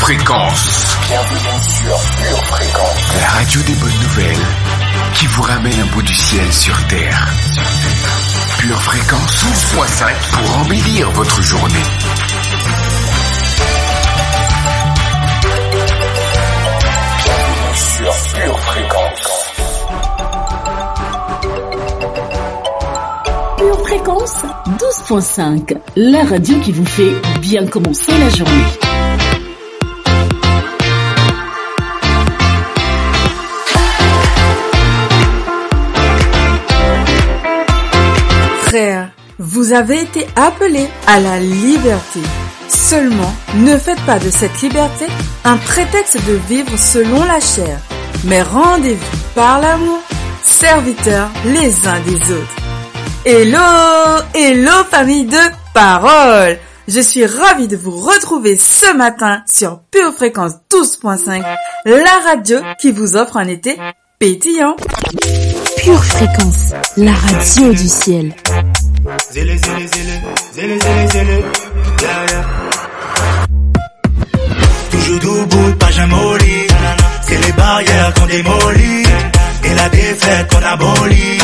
Fréquence. Bienvenue sur Pure Fréquence. La radio des bonnes nouvelles qui vous ramène un bout du ciel sur Terre. Pure Fréquence 12.5 pour embellir votre journée. Bienvenue sur Pure Fréquence. Pure Fréquence 12.5, la radio qui vous fait bien commencer la journée. Frères, vous avez été appelés à la liberté. Seulement, ne faites pas de cette liberté un prétexte de vivre selon la chair, mais rendez-vous par l'amour, serviteurs les uns des autres. Hello, hello famille de parole. Je suis ravie de vous retrouver ce matin sur Pure Fréquence 12.5, la radio qui vous offre un été pétillant. Pure Fréquence, la radio du ciel. Zélé, zélé, zélé, zélé, zélé, zélé, yeah, yeah. Toujours debout, pas jamais au lit. C'est les barrières qu'on démolit et la défaite qu'on abolit.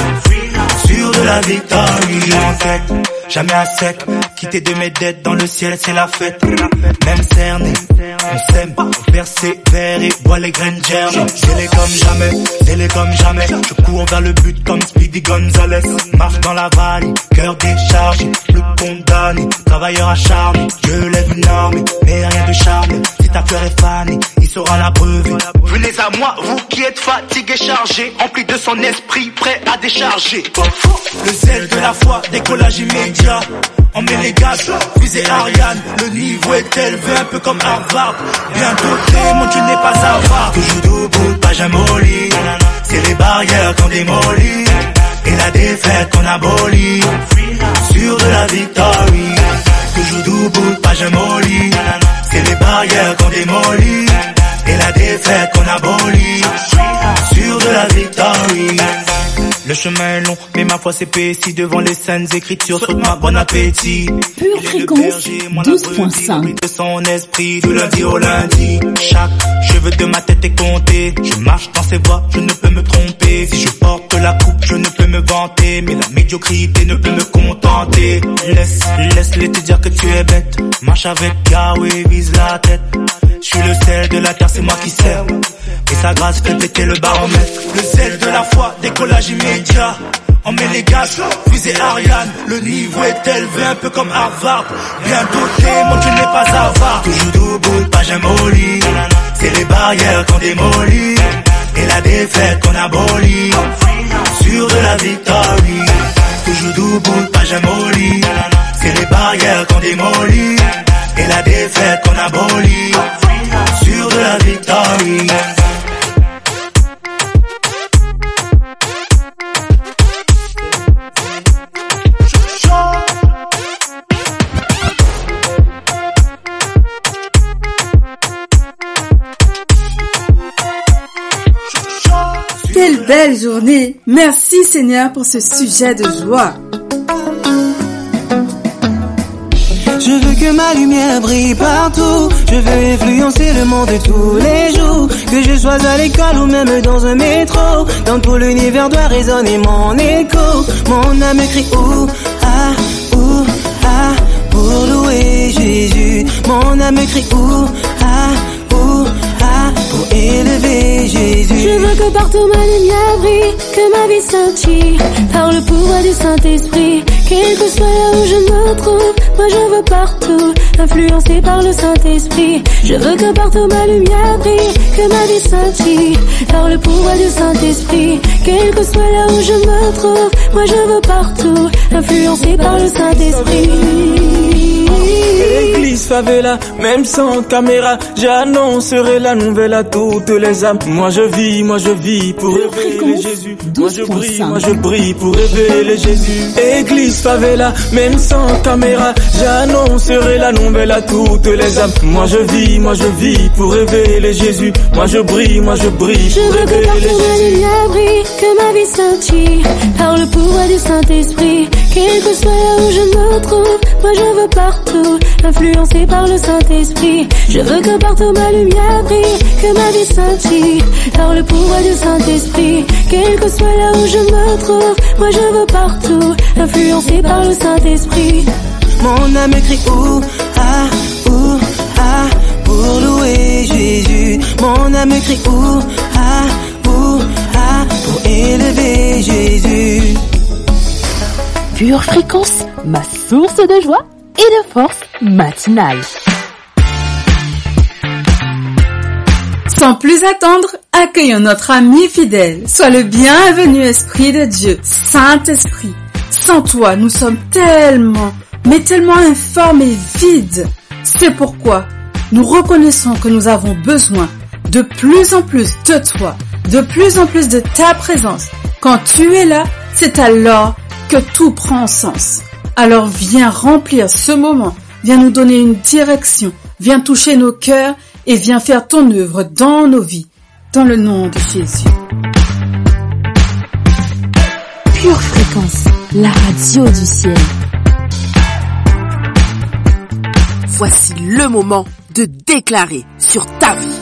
Sûr de la victoire, en tête, jamais à sec. Quitter de mes dettes dans le ciel, c'est la fête. Même cerné, on s'aime, on persévère et boit les graines germes. Zélé comme jamais. Je cours vers le but comme Speedy Gonzalez. Marche dans la vallée, cœur déchargé, plus condamné, travailleur acharné. Je lève une arme, mais rien de charme. Si ta fleur est fanée, il saura la brevet. Venez à moi, vous qui êtes fatigués, chargés, emplis de son esprit, prêt à décharger. Le zèle de la foi, décollage immédiat. On met les gaz, fusée Ariane. Le niveau est élevé, un peu comme Harvard. Bien doté, mon Dieu n'est pas avare. Toujours debout, pas jamais au lit. C'est les barrières qu'on démolit et la défaite qu'on abolit. Sûr de la victoire, toujours debout, pas jamais au lit. C'est les barrières qu'on démolit et la défaite qu'on abolit. Sûr de la victoire, Le chemin est long, mais ma foi s'épaissit devant les saintes écritures. Saute ma bon appétit. Pure Fréquence 12.5. De son esprit du lundi au lundi. Chaque cheveu de ma tête est compté. Je marche dans ses voies, je ne peux me tromper. Si je porte la coupe, je ne peux me vanter. Mais la médiocrité ne peut me contenter. Laisse-les te dire que tu es bête. Marche avec Yahweh, vise la tête. Je suis le sel de la terre, c'est moi qui sers. Et sa grâce fait péter le baromètre. Le zèle de la foi, décollage immédiat. On met les gaz, fusée Ariane. Le niveau est élevé, un peu comme Harvard. Bien doté, mon Dieu n'est pas avare. Toujours debout, pas jamais au lit. C'est les barrières qu'on démolit et la défaite qu'on abolit. Sûr de la victoire, toujours debout, pas jamais au lit. C'est les barrières qu'on démolit et la défaite qu'on abolit. Sûr de la victoire, Quelle belle journée! Merci Seigneur pour ce sujet de joie. Je veux que ma lumière brille partout. Je veux influencer le monde tous les jours. Que je sois à l'école ou même dans un métro. Dans tout l'univers doit résonner mon écho. Mon âme crie ouh ah pour louer Jésus. Mon âme crie ouh ah pour élever Jésus. Je veux que partout ma lumière brille, que ma vie scintille par le pouvoir du Saint-Esprit. Quel que soit là où je me trouve, moi je veux partout influencé par le Saint-Esprit. Je veux que partout ma lumière brille, que ma vie scintille par le pouvoir du Saint-Esprit. Quel que soit là où je me trouve, moi je veux partout influencé par le Saint-Esprit. Église favela, même sans caméra, j'annoncerai la nouvelle à toutes les âmes. Moi je vis pour révéler Jésus. Moi je brille pour révéler Jésus. Église favela, même sans caméra, j'annoncerai la nouvelle à toutes les âmes. Moi je vis pour révéler Jésus. Moi je brille pour révéler Jésus. Je veux que partout ma lumière brille, que ma vie scintille par le pouvoir du Saint-Esprit. Quel que soit là où je me trouve, moi je veux partout, influencé par le Saint-Esprit. Je veux que partout ma lumière brille, que ma vie scintille par le pouvoir du Saint-Esprit. Quel que soit là où je me trouve, moi je veux partout, influencé par le Saint-Esprit. Mon âme crie ouh ah, pour louer Jésus. Mon âme crie ouh ah, pour élever Jésus. Pure Fréquence, ma source de joie et de force matinale. Sans plus attendre, accueillons notre ami fidèle. Sois le bienvenu Esprit de Dieu, Saint-Esprit. Sans toi, nous sommes tellement informes et vides. C'est pourquoi nous reconnaissons que nous avons besoin de plus en plus de toi, de plus en plus de ta présence. Quand tu es là, c'est alors que tout prend sens. Alors viens remplir ce moment, viens nous donner une direction, viens toucher nos cœurs et viens faire ton œuvre dans nos vies, dans le nom de Jésus. Pure Fréquence, la radio du ciel. Voici le moment de déclarer sur ta vie.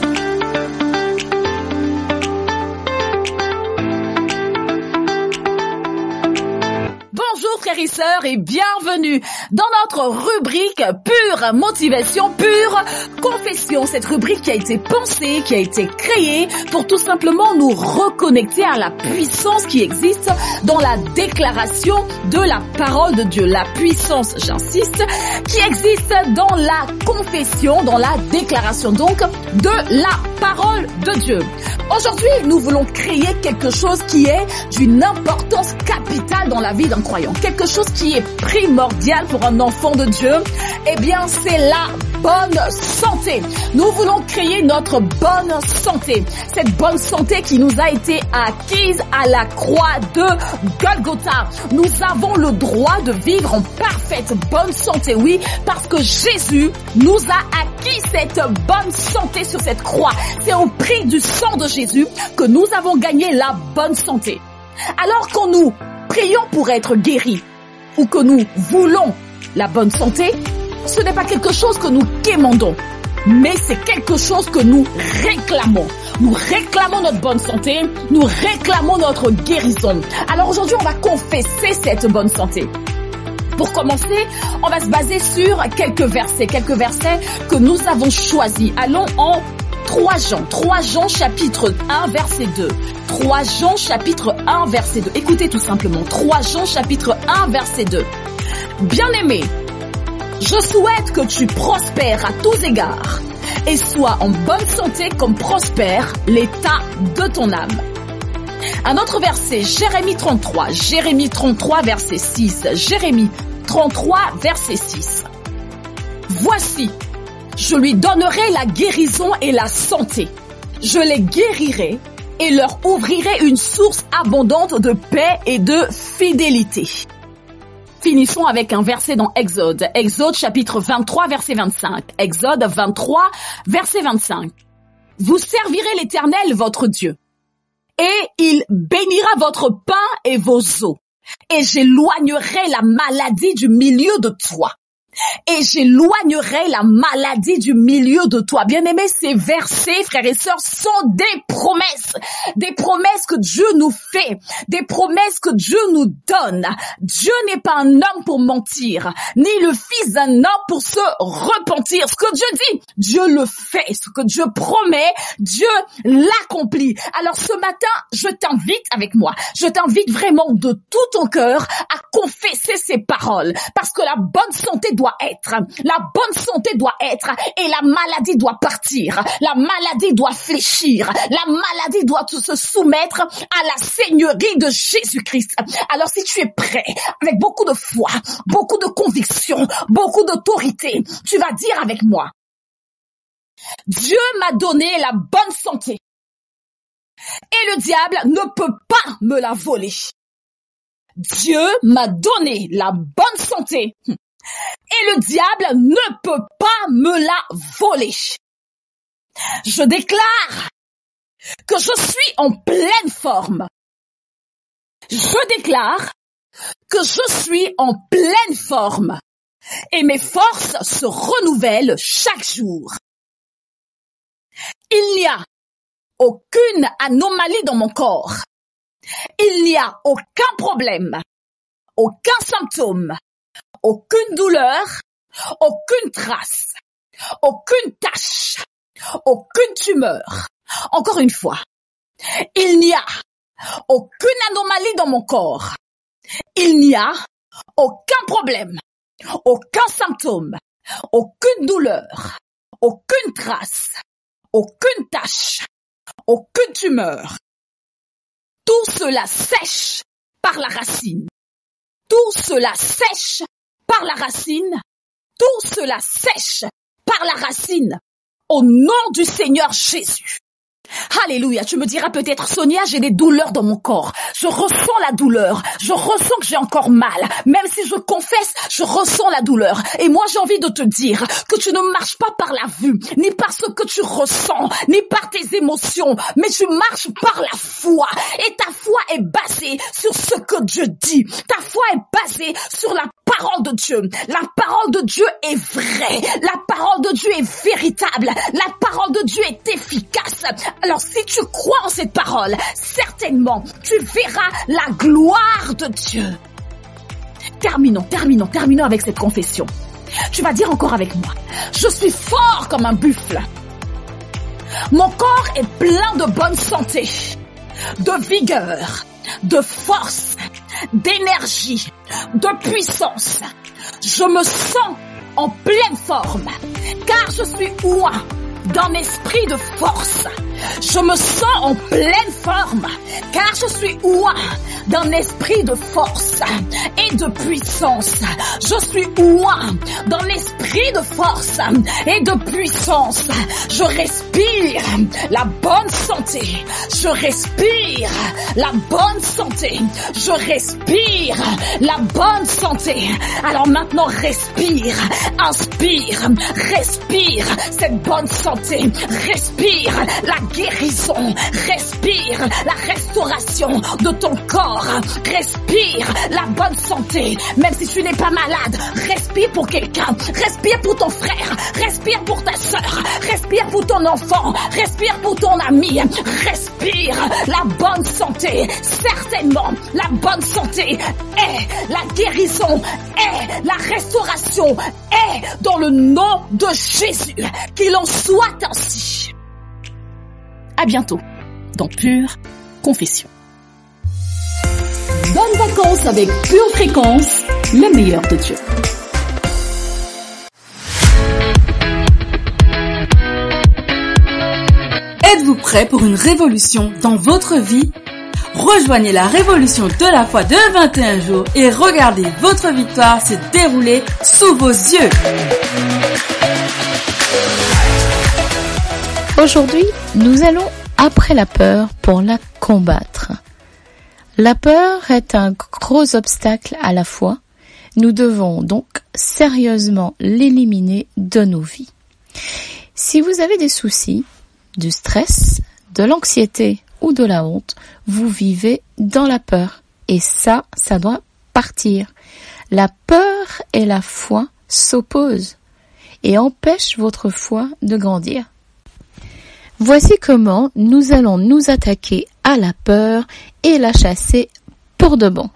Bonjour frères et sœurs et bienvenue dans notre rubrique Pure Motivation, Pure Confession. Cette rubrique qui a été pensée, qui a été créée pour tout simplement nous reconnecter à la puissance qui existe dans la déclaration de la parole de Dieu. La puissance, j'insiste, qui existe dans la confession, dans la déclaration donc de la parole de Dieu. Aujourd'hui, nous voulons créer quelque chose qui est d'une importance capitale dans la vie d'un croyant. Quelque chose qui est primordial pour un enfant de Dieu, eh bien, c'est la bonne santé. Nous voulons créer notre bonne santé. Cette bonne santé qui nous a été acquise à la croix de Golgotha. Nous avons le droit de vivre en parfaite bonne santé, oui, parce que Jésus nous a acquis cette bonne santé sur cette croix. C'est au prix du sang de Jésus que nous avons gagné la bonne santé. Alors quand nous prions pour être guéris ou que nous voulons la bonne santé, ce n'est pas quelque chose que nous quémandons, mais c'est quelque chose que nous réclamons. Nous réclamons notre bonne santé, nous réclamons notre guérison. Alors aujourd'hui, on va confesser cette bonne santé. Pour commencer, on va se baser sur quelques versets que nous avons choisis. Allons en 3 Jean chapitre 1 verset 2. 3 Jean chapitre 1 verset 2. Écoutez tout simplement. 3 Jean chapitre 1 verset 2. Bien-aimé, je souhaite que tu prospères à tous égards et sois en bonne santé comme prospère l'état de ton âme. Un autre verset, Jérémie 33 verset 6. Jérémie 33 verset 6. Voici, je lui donnerai la guérison et la santé. Je les guérirai et leur ouvrirai une source abondante de paix et de fidélité. Finissons avec un verset dans Exode. Exode chapitre 23 verset 25. Exode 23 verset 25. Vous servirez l'Éternel votre Dieu et il bénira votre pain et vos eaux. Et j'éloignerai la maladie du milieu de toi. Et j'éloignerai la maladie du milieu de toi. Bien-aimés, ces versets, frères et sœurs, sont des promesses que Dieu nous fait, des promesses que Dieu nous donne. Dieu n'est pas un homme pour mentir, ni le fils d'un homme pour se repentir. Ce que Dieu dit, Dieu le fait. Ce que Dieu promet, Dieu l'accomplit. Alors ce matin, je t'invite vraiment de tout ton cœur à confesser ces paroles, parce que la bonne santé doit être, et la maladie doit partir, la maladie doit fléchir, la maladie doit se soumettre à la seigneurie de Jésus-Christ. Alors si tu es prêt, avec beaucoup de foi, beaucoup de conviction, beaucoup d'autorité, tu vas dire avec moi: Dieu m'a donné la bonne santé et le diable ne peut pas me la voler. Dieu m'a donné la bonne santé et le diable ne peut pas me la voler. Je déclare que je suis en pleine forme. Je déclare que je suis en pleine forme et mes forces se renouvellent chaque jour. Il n'y a aucune anomalie dans mon corps. Il n'y a aucun problème, aucun symptôme, aucune douleur, aucune trace, aucune tache, aucune tumeur. Encore une fois, il n'y a aucune anomalie dans mon corps. Il n'y a aucun problème, aucun symptôme, aucune douleur, aucune trace, aucune tache, aucune tumeur. Tout cela sèche par la racine. Tout cela sèche par la racine. Tout cela sèche par la racine. Au nom du Seigneur Jésus. Alléluia, tu me diras peut-être, Sonia, j'ai des douleurs dans mon corps. Je ressens la douleur. Je ressens que j'ai encore mal. Même si je confesse, je ressens la douleur. Et moi, j'ai envie de te dire que tu ne marches pas par la vue, ni par ce que tu ressens, ni par tes émotions, mais tu marches par la foi. Et ta foi est basée sur ce que Dieu dit. Ta foi est basée sur la parole de Dieu. La parole de Dieu est vraie. La parole de Dieu est véritable. La parole de Dieu est efficace. Alors, si tu crois en cette parole, certainement, tu verras la gloire de Dieu. Terminons avec cette confession. Tu vas dire encore avec moi. Je suis fort comme un buffle. Mon corps est plein de bonne santé, de vigueur, de force, d'énergie, de puissance. Je me sens en pleine forme, car je suis oint d'un esprit de force. Je me sens en pleine forme, car je suis oint d'un esprit de force et de puissance. Je suis oint d'un esprit de force et de puissance. Je respire la bonne santé. Je respire la bonne santé. Je respire la bonne santé. Alors maintenant, respire, inspire, respire cette bonne santé. Respire la guérison, respire la restauration de ton corps, respire la bonne santé, même si tu n'es pas malade, respire pour quelqu'un, respire pour ton frère, respire pour ta sœur, respire pour ton enfant, respire pour ton ami, respire la bonne santé. Certainement, la bonne santé est la guérison, est la restauration, est dans le nom de Jésus, qu'il en soit ainsi. À bientôt dans Pure Confession. Bonnes vacances avec Pure Fréquence, le meilleur de Dieu. Êtes-vous prêt pour une révolution dans votre vie? Rejoignez la révolution de la foi de 21 jours et regardez votre victoire se dérouler sous vos yeux. Aujourd'hui, nous allons après la peur pour la combattre. La peur est un gros obstacle à la foi. Nous devons donc sérieusement l'éliminer de nos vies. Si vous avez des soucis, du stress, de l'anxiété ou de la honte, vous vivez dans la peur. Et ça doit partir. La peur et la foi s'opposent et empêchent votre foi de grandir. Voici comment nous allons nous attaquer à la peur et la chasser pour de bon.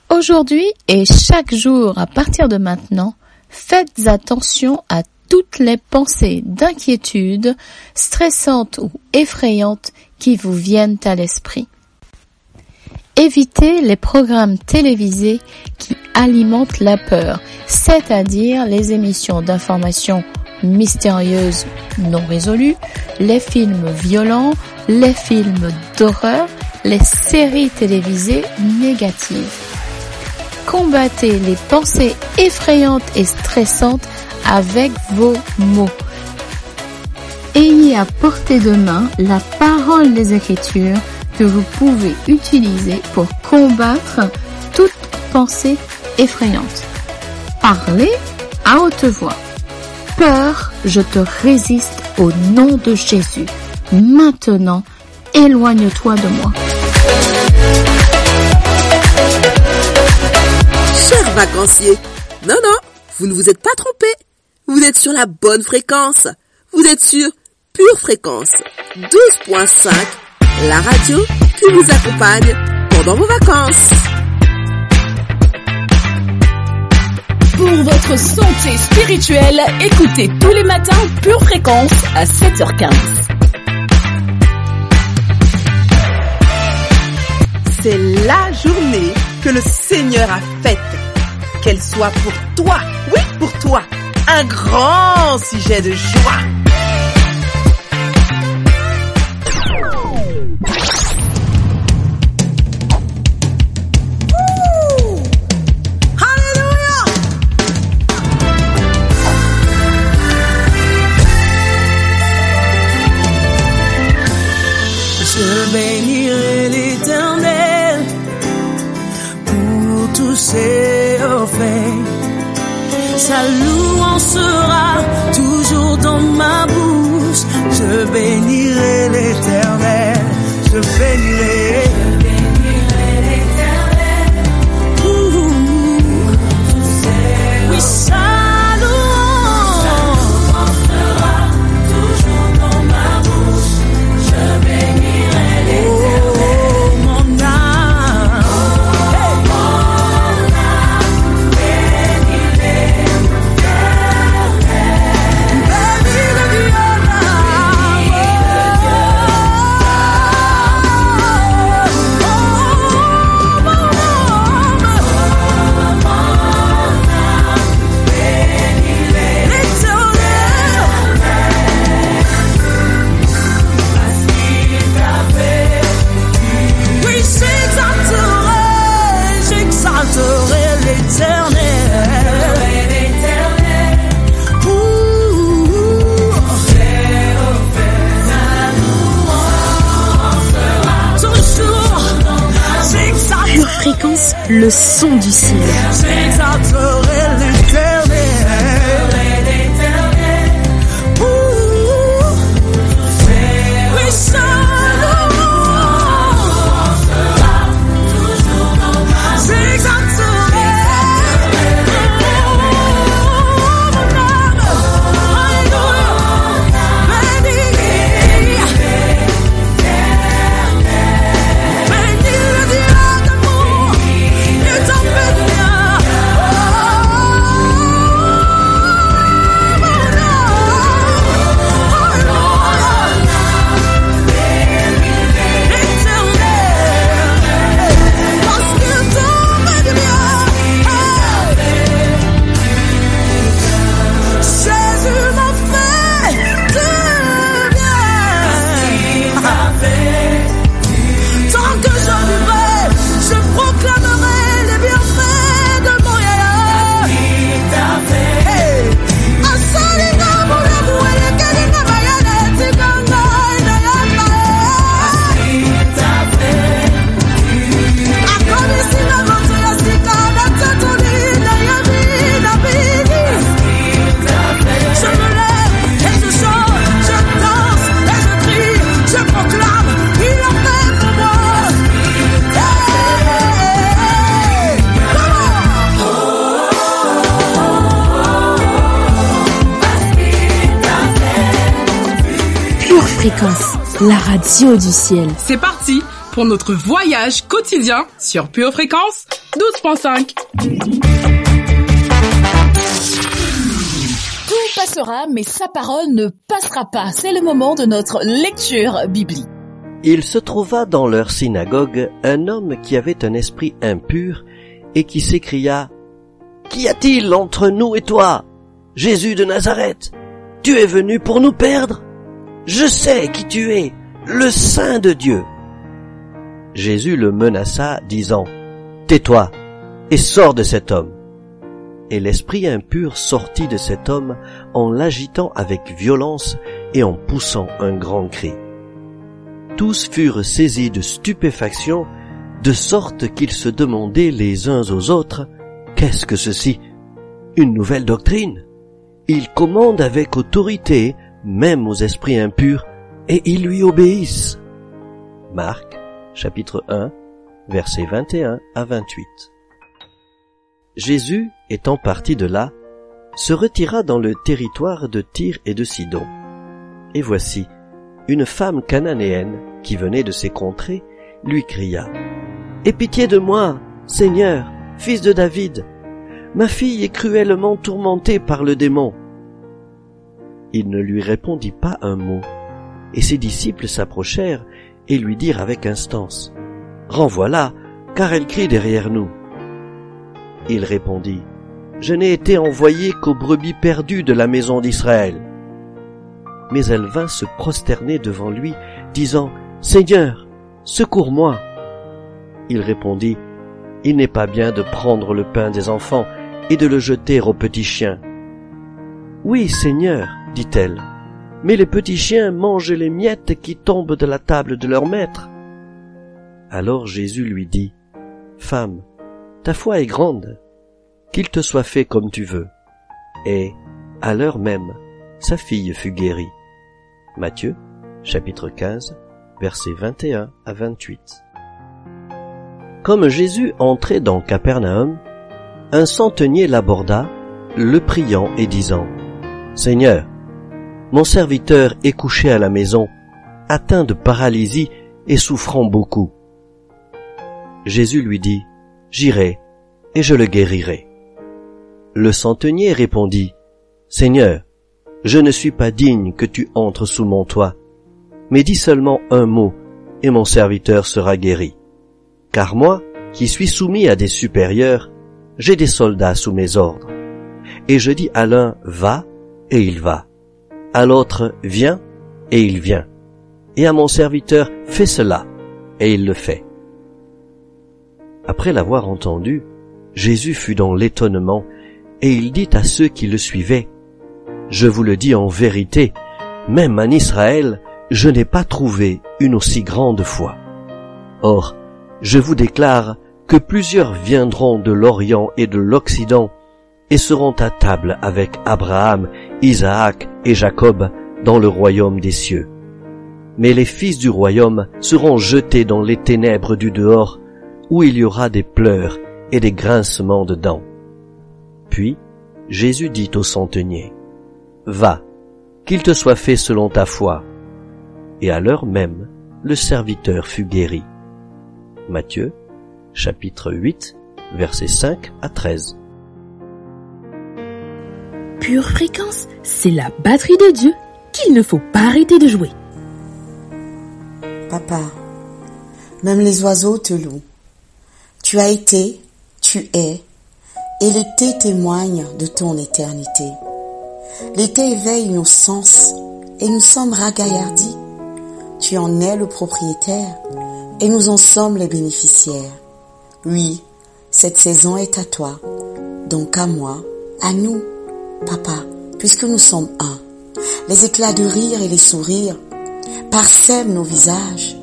Aujourd'hui et chaque jour à partir de maintenant, faites attention à toutes les pensées d'inquiétude, stressantes ou effrayantes qui vous viennent à l'esprit. Évitez les programmes télévisés qui alimentent la peur, c'est-à-dire les émissions d'information mystérieuses non résolues, les films violents, les films d'horreur, les séries télévisées négatives. Combattez les pensées effrayantes et stressantes avec vos mots. Ayez à portée de main la parole des Écritures que vous pouvez utiliser pour combattre toute pensée effrayante. Parlez à haute voix. Peur, je te résiste au nom de Jésus. Maintenant, éloigne-toi de moi. vacanciers. Non, vous ne vous êtes pas trompés. Vous êtes sur la bonne fréquence. Vous êtes sur Pure Fréquence 12.5, la radio qui vous accompagne pendant vos vacances. Pour votre santé spirituelle, écoutez tous les matins Pure Fréquence à 7h15. C'est la journée que le Seigneur a faite. Qu'elle soit pour toi, oui pour toi, un grand sujet de joie. Je bénirai l'Éternel pour tous ses faits. Sa louange sera toujours dans ma bouche. Je bénirai l'Éternel. Je bénirai l'Éternel. Oui, sa louange sera toujours dans ma bouche. Je bénirai l'Éternel. Oh, mon âme. Hey. Mon âme, bénis l'Éternel. Bénis le Dieu Pure Fréquence, le son du ciel. J'exalterai l'Éternel. Oui, sa louange sera toujours dans ma bouche. J'exalterai mon âme. Alléluia. Bénis le Dieu d'amour. Il t'en fait bien. Fréquence, la radio du ciel. C'est parti pour notre voyage quotidien sur Pure Fréquence 12.5. Tout passera, mais sa parole ne passera pas. C'est le moment de notre lecture biblique. Il se trouva dans leur synagogue un homme qui avait un esprit impur et qui s'écria « Qu'y a-t-il entre nous et toi, Jésus de Nazareth? Tu es venu pour nous perdre? Je sais qui tu es, le Saint de Dieu. » Jésus le menaça, disant « Tais-toi et sors de cet homme. » Et l'esprit impur sortit de cet homme en l'agitant avec violence et en poussant un grand cri. Tous furent saisis de stupéfaction, de sorte qu'ils se demandaient les uns aux autres « Qu'est-ce que ceci? Une nouvelle doctrine? Il commande avec autorité, même aux esprits impurs, et ils lui obéissent. » Marc, chapitre 1, versets 21 à 28. Jésus, étant parti de là, se retira dans le territoire de Tyr et de Sidon. Et voici, une femme cananéenne, qui venait de ces contrées, lui cria « Aie pitié de moi, Seigneur, fils de David, ma fille est cruellement tourmentée par le démon. » Il ne lui répondit pas un mot, et ses disciples s'approchèrent et lui dirent avec instance « Renvoie-la, car elle crie derrière nous. » Il répondit « Je n'ai été envoyé qu'aux brebis perdues de la maison d'Israël. » Mais elle vint se prosterner devant lui, disant « Seigneur, secours-moi. » Il répondit « Il n'est pas bien de prendre le pain des enfants et de le jeter aux petits chiens. »« Oui, Seigneur, dit-elle, mais les petits chiens mangent les miettes qui tombent de la table de leur maître. » Alors Jésus lui dit « Femme, ta foi est grande, qu'il te soit fait comme tu veux. » Et, à l'heure même, sa fille fut guérie. Matthieu, chapitre 15, versets 21 à 28. Comme Jésus entrait dans Capernaum, un centenier l'aborda, le priant et disant « Seigneur, mon serviteur est couché à la maison, atteint de paralysie et souffrant beaucoup. » Jésus lui dit « J'irai, et je le guérirai. » Le centenier répondit « Seigneur, je ne suis pas digne que tu entres sous mon toit, mais dis seulement un mot, et mon serviteur sera guéri. Car moi, qui suis soumis à des supérieurs, j'ai des soldats sous mes ordres. Et je dis à l'un « Va » et il va, à l'autre « Viens » et il vient, et à mon serviteur « Fais cela » et il le fait. Après l'avoir entendu, Jésus fut dans l'étonnement, et il dit à ceux qui le suivaient « Je vous le dis en vérité, même en Israël, je n'ai pas trouvé une aussi grande foi. Or, je vous déclare que plusieurs viendront de l'Orient et de l'Occident et seront à table avec Abraham, Isaac et Jacob dans le royaume des cieux. Mais les fils du royaume seront jetés dans les ténèbres du dehors, où il y aura des pleurs et des grincements de dents. » Puis Jésus dit au centenier « Va, qu'il te soit fait selon ta foi. » Et à l'heure même, le serviteur fut guéri. Matthieu, chapitre 8, versets 5 à 13. Pure Fréquence, c'est la batterie de Dieu qu'il ne faut pas arrêter de jouer. Papa, même les oiseaux te louent. Tu as été, tu es, et l'été témoigne de ton éternité. L'été éveille nos sens et nous sommes ragaillardis. Tu en es le propriétaire et nous en sommes les bénéficiaires. Oui, cette saison est à toi, donc à moi, à nous, Papa, puisque nous sommes un. Les éclats de rire et les sourires parsèment nos visages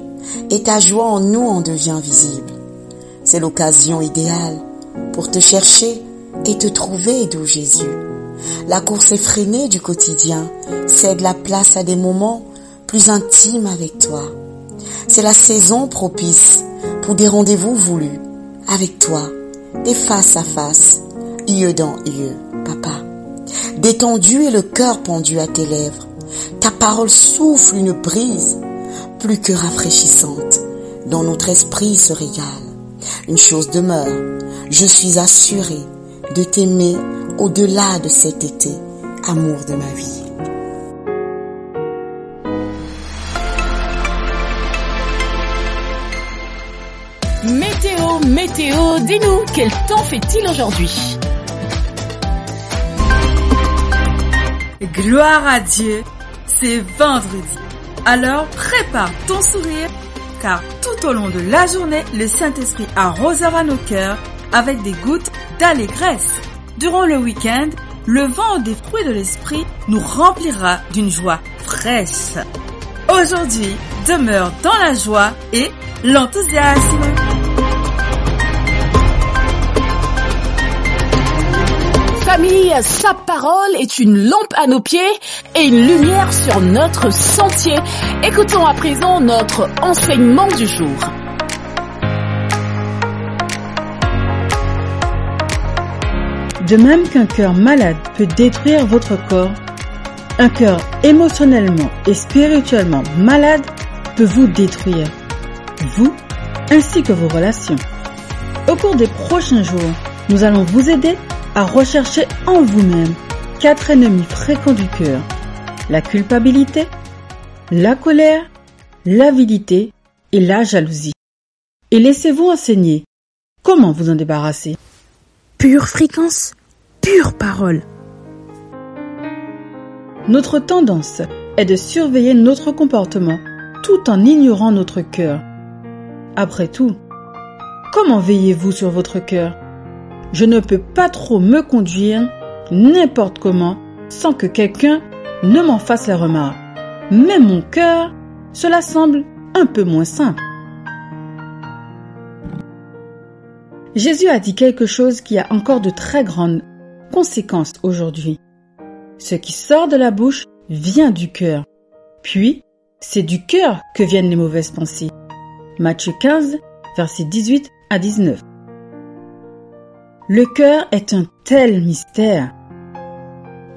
et ta joie en nous en devient visible. C'est l'occasion idéale pour te chercher et te trouver, doux Jésus. La course effrénée du quotidien cède la place à des moments plus intimes avec toi. C'est la saison propice pour des rendez-vous voulus avec toi, des face à face, yeux dans yeux, Papa. Détendu et le cœur pendu à tes lèvres, ta parole souffle une brise plus que rafraîchissante, dont notre esprit se régale. Une chose demeure, je suis assuré de t'aimer au-delà de cet été, amour de ma vie. Météo, dis-nous, quel temps fait-il aujourd'hui? Gloire à Dieu, c'est vendredi. Alors prépare ton sourire, car tout au long de la journée, le Saint-Esprit arrosera nos cœurs avec des gouttes d'allégresse. Durant le week-end, le vent des fruits de l'esprit nous remplira d'une joie fraîche. Aujourd'hui, demeure dans la joie et l'enthousiasme. Famille, sa parole est une lampe à nos pieds et une lumière sur notre sentier. Écoutons à présent notre enseignement du jour. De même qu'un cœur malade peut détruire votre corps, un cœur émotionnellement et spirituellement malade peut vous détruire, vous ainsi que vos relations. Au cours des prochains jours, nous allons vous aider à rechercher en vous-même 4 ennemis fréquents du cœur: la culpabilité, la colère, l'avidité et la jalousie. Et laissez-vous enseigner comment vous en débarrasser. Pure fréquence, pure parole. Notre tendance est de surveiller notre comportement tout en ignorant notre cœur. Après tout, comment veillez-vous sur votre cœur? Je ne peux pas trop me conduire n'importe comment sans que quelqu'un ne m'en fasse la remarque. Mais mon cœur, cela semble un peu moins simple. Jésus a dit quelque chose qui a encore de très grandes conséquences aujourd'hui. Ce qui sort de la bouche vient du cœur. Puis, c'est du cœur que viennent les mauvaises pensées. Matthieu 15, versets 18 à 19. Le cœur est un tel mystère.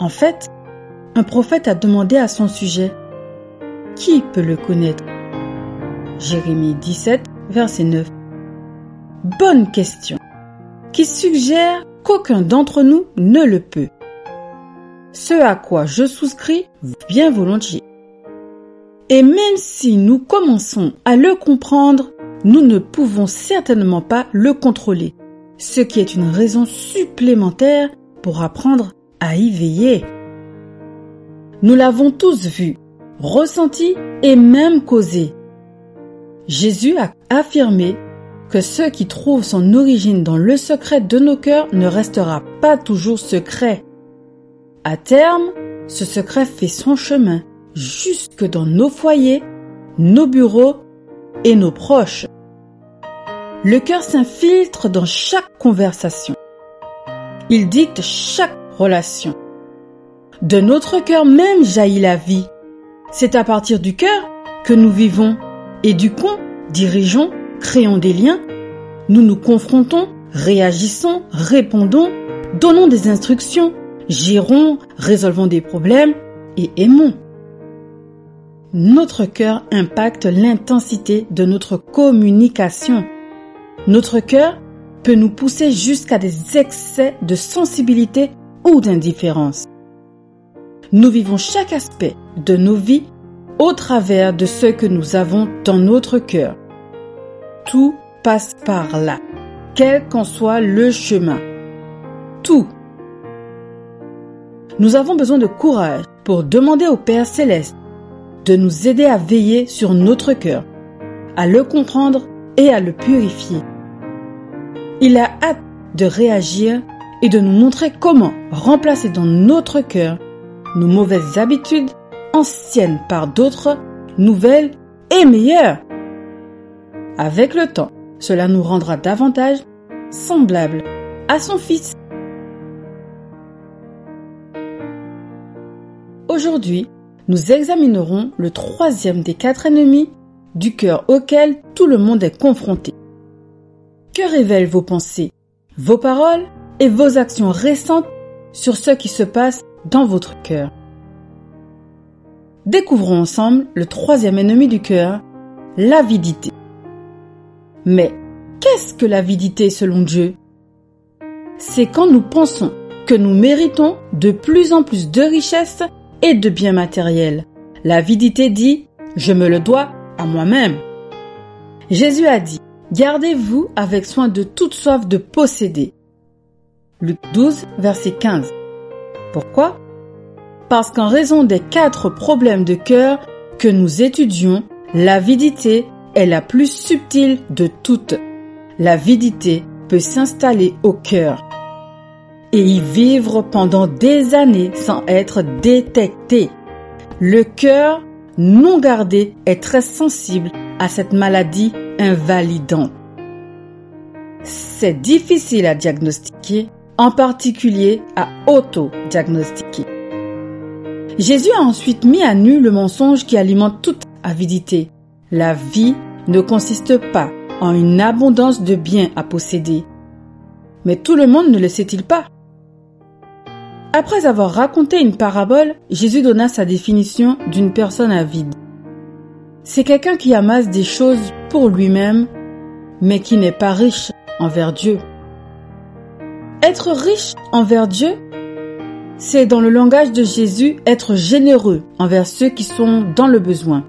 En fait, un prophète a demandé à son sujet: qui peut le connaître? Jérémie 17, verset 9. Bonne question, qui suggère qu'aucun d'entre nous ne le peut. Ce à quoi je souscris bien volontiers. Et même si nous commençons à le comprendre, nous ne pouvons certainement pas le contrôler, ce qui est une raison supplémentaire pour apprendre à y veiller. Nous l'avons tous vu, ressenti et même causé. Jésus a affirmé que ce qui trouve son origine dans le secret de nos cœurs ne restera pas toujours secret. À terme, ce secret fait son chemin jusque dans nos foyers, nos bureaux et nos proches. Le cœur s'infiltre dans chaque conversation. Il dicte chaque relation. De notre cœur même jaillit la vie. C'est à partir du cœur que nous vivons, éduquons, dirigeons, créons des liens. Nous nous confrontons, réagissons, répondons, donnons des instructions, gérons, résolvons des problèmes et aimons. Notre cœur impacte l'intensité de notre communication. Notre cœur peut nous pousser jusqu'à des excès de sensibilité ou d'indifférence. Nous vivons chaque aspect de nos vies au travers de ce que nous avons dans notre cœur. Tout passe par là, quel qu'en soit le chemin. Tout. Nous avons besoin de courage pour demander au Père Céleste de nous aider à veiller sur notre cœur, à le comprendre et à le purifier. Il a hâte de réagir et de nous montrer comment remplacer dans notre cœur nos mauvaises habitudes, anciennes par d'autres, nouvelles et meilleures. Avec le temps, cela nous rendra davantage semblables à son Fils. Aujourd'hui, nous examinerons le 3e des 4 ennemis du cœur auquel tout le monde est confronté. Que révèlent vos pensées, vos paroles et vos actions récentes sur ce qui se passe dans votre cœur? Découvrons ensemble le 3e ennemi du cœur, l'avidité. Mais qu'est-ce que l'avidité selon Dieu? C'est quand nous pensons que nous méritons de plus en plus de richesses et de biens matériels. L'avidité dit « je me le dois à moi-même ». Jésus a dit « gardez-vous avec soin de toute soif de posséder ». Luc 12, verset 15. Pourquoi? Parce qu'en raison des 4 problèmes de cœur que nous étudions, l'avidité est la plus subtile de toutes. L'avidité peut s'installer au cœur et y vivre pendant des années sans être détecté. Le cœur non gardé est très sensible à cette maladie invalidante. C'est difficile à diagnostiquer, en particulier à auto-diagnostiquer. Jésus a ensuite mis à nu le mensonge qui alimente toute avidité. La vie ne consiste pas en une abondance de biens à posséder. Mais tout le monde ne le sait-il pas? Après avoir raconté une parabole, Jésus donna sa définition d'une personne avide. C'est quelqu'un qui amasse des choses pour lui-même, mais qui n'est pas riche envers Dieu. Être riche envers Dieu, c'est dans le langage de Jésus être généreux envers ceux qui sont dans le besoin.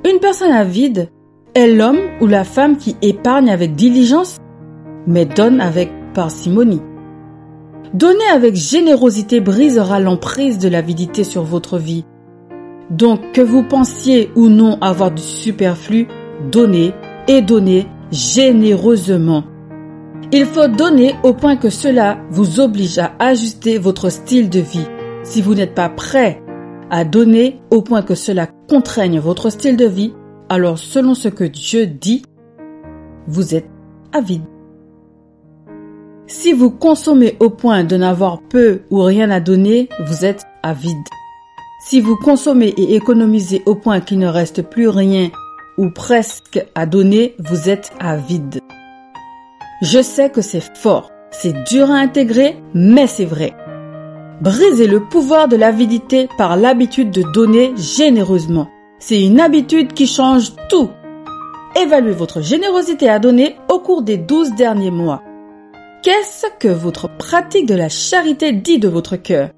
Une personne avide est l'homme ou la femme qui épargne avec diligence, mais donne avec parcimonie. Donner avec générosité brisera l'emprise de l'avidité sur votre vie. Donc, que vous pensiez ou non avoir du superflu, donnez et donnez généreusement. Il faut donner au point que cela vous oblige à ajuster votre style de vie. Si vous n'êtes pas prêt à donner au point que cela contraigne votre style de vie, alors selon ce que Dieu dit, vous êtes avide. Si vous consommez au point de n'avoir peu ou rien à donner, vous êtes avide. Si vous consommez et économisez au point qu'il ne reste plus rien ou presque à donner, vous êtes avide. Je sais que c'est fort, c'est dur à intégrer, mais c'est vrai. Brisez le pouvoir de l'avidité par l'habitude de donner généreusement. C'est une habitude qui change tout. Évaluez votre générosité à donner au cours des 12 derniers mois. Qu'est-ce que votre pratique de la charité dit de votre cœur?